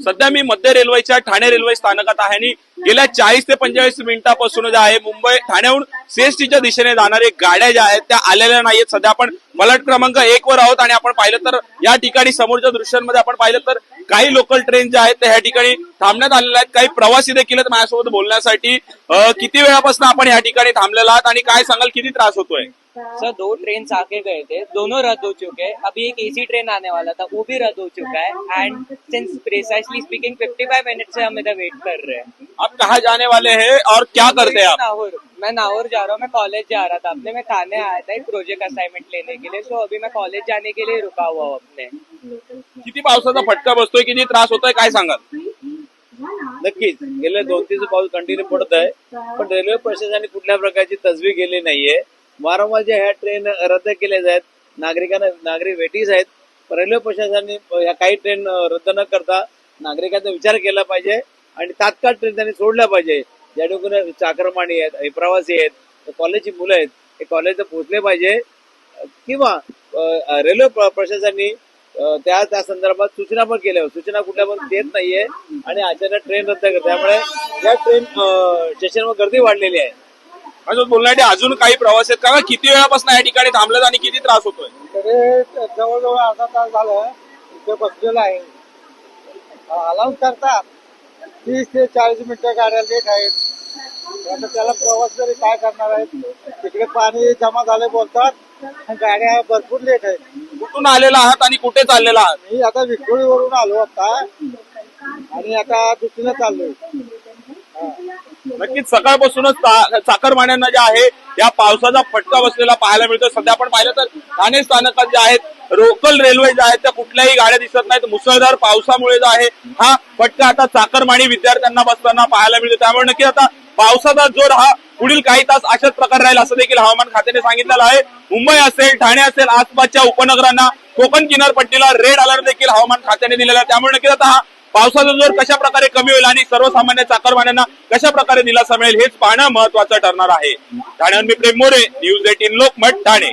सध्या मी मध्य रेल्वेच्या ठाणे रेल्वे स्थानकात आहे आणि गेल्या 40 ते 45 मिनिटापासून जे आहे मुंबई ठाण्याहून सीएसटीच्या दिशेने जाणारे गाड्या ज्या आहेत त्या आलेल्या नाहीयेत। सध्या आपण फलाट क्रमांक 1 वर आहोत आणि आपण पाहिलं तर या ठिकाणी समोरच्या दृश्यांमध्ये आपण पाहिलं तर काही लोकल ट्रेन ज्या आहेत त्या ह्या ठिकाणी थांबण्यात आलेल्या आहेत। काही प्रवासी देखील आहेत माझ्यासोबत बोलण्यासाठी। किती वेळापासून आपण या ठिकाणी थांबलेला आहात आणि काय सांगाल, किती त्रास होतोय? सर 2 ट्रेन आके गए थे, दोनों रद्द हो चुके हैं। अभी एक एसी ट्रेन आने वाला था, वो भी रद्द हो चुका है। And since precisely speaking 55 minute से हम इधर वेट कर रहे हैं। आप कहाँ जाने वाले हैं और क्या करते हैं आप? नाहौर, मैं नाहौर जा रहा हूँ। मैं कॉलेज जा रहा था अपने, मैं थाने आया था एक प्रोजेक्ट असाइनमेंट लेने के लिए। सो अभी मैं कॉलेज जाने के लिए रुका हुआ हूँ अपने। किती पावसाचा फटका बसतोय, किती त्रास होतोय, काय सांगाल? नक्कीच गेले 2-3 पाऊस कंटिन्यू पडत आहे, पण रेल्वे प्रशासनाने कुठल्या प्रकारची तजवीज केली नाहीये। वारंवार ज्या ह्या ट्रेन रद्द केल्या आहेत, नागरिक वेटीस आहेत, पण रेल्वे प्रशासनाने ह्या काही ट्रेन रद्द न करता नागरिकांचा विचार केला पाहिजे आणि तात्काळ ट्रेन त्यांनी सोडल्या पाहिजे। ज्या ठिकाणी चाकरमानी आहेत, हे प्रवासी आहेत, कॉलेजची मुलं आहेत, हे कॉलेजला पोहोचले पाहिजे किंवा रेल्वे प्रशासनाने त्या संदर्भात सूचना पण केल्या। सूचना कुठल्या पण देत नाहीये आणि अचानक ट्रेन रद्द करते, त्यामुळे या ट्रेन स्टेशनवर गर्दी वाढलेली आहे। माझं बोलण्यासाठी अजून काही प्रवासी आहेत का? किती वेळापासून या ठिकाणी थांबलेत आणि किती त्रास होतोय? तरी जवळजवळ अर्धा तास झालं इथे बसलेलं आहे। अलाउन्स करतात 30 ते 40 मिनिटं गाड्या लेट आहेत। आता त्याला प्रवास तरी काय करणार आहेत? तिकडे पाणी जमा झाले बोलतात, गाड्या भरपूर लेट आहेत। कुठून आलेला आहात आणि कुठे चाललेला आहात? मी आता विक्रोळीवरून आलो आता आणि आता दुसरीला चाललोय। नक्कीच सकाळपासूनच चाकरमान्यांना जे आहे या पावसाचा फटका बसलेला पाहायला मिळतो। सध्या आपण पाहिलं तर ठाणे स्थानकात जे आहेत लोकल रेल्वे ज्या आहेत त्या कुठल्याही गाड्या दिसत नाहीत। मुसळधार पावसामुळे जो आहे हा फटका आता चाकरमानी विद्यार्थ्यांना बसताना पाहायला मिळतो। त्यामुळे नक्की आता पावसाचा जोर हा पुढील काही तास अशाच प्रकारे राहील असं देखील हवामान खात्याने सांगितलेलं आहे। मुंबई असेल, ठाणे असेल, आसपासच्या उपनगरांना, कोकण किनारपट्टीला रेड अलर्ट देखील हवामान खात्याने दिलेला आहे। त्यामुळे नक्कीच आता हा पावसाचा जोर कशा प्रकारे कमी होईल आणि सर्वसामान्य चाकरमान्यांना कशा प्रकारे दिलासा मिळेल हेच पाहणं महत्वाचं ठरणार आहे। ठाण्याहून मी प्रेम मोरे, न्यूज 18 लोकमत ठाणे।